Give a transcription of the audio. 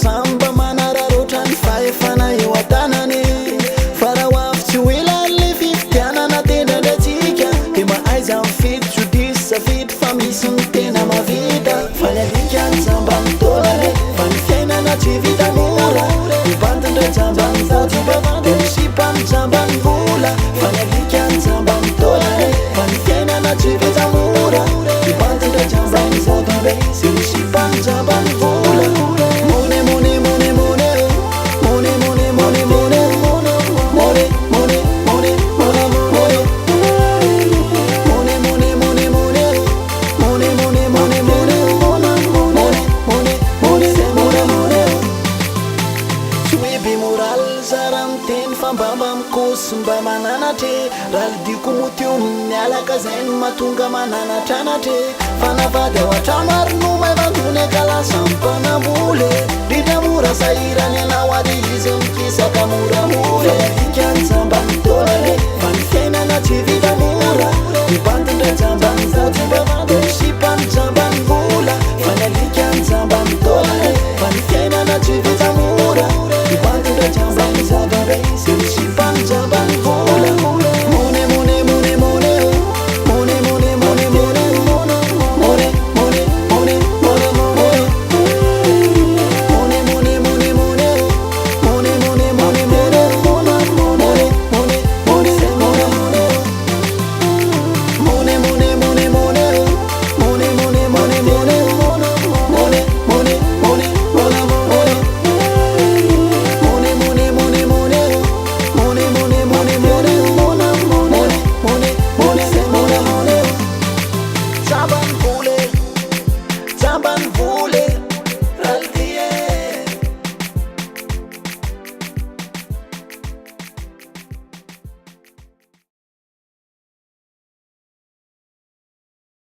samba manararotrany fahefana eo an-tanany farahoavy tsy hoela le fifidianana tendradratsika de maaiza mifidy jodisy safidy fa misy ny tena mavita fa ny alika ny jamba ny tolany fa ny fiainana tsy vita mora mibantindray jamba ny votibe de misipa ny jamba ny vola fa ny alika ny jamba ny tolany fa ny fiainana tsy vita mora mibantindray jamba ny votibe de misipa ny jamba ny vola mone mone mone mone mone mone mone mone mone mone mone mone mone fambamba mikosy mba mananatre raha lidiko moteo mialaka zay ny mahatonga mananatranatre fanavady ao atramarono maivantony akalasa mpanambo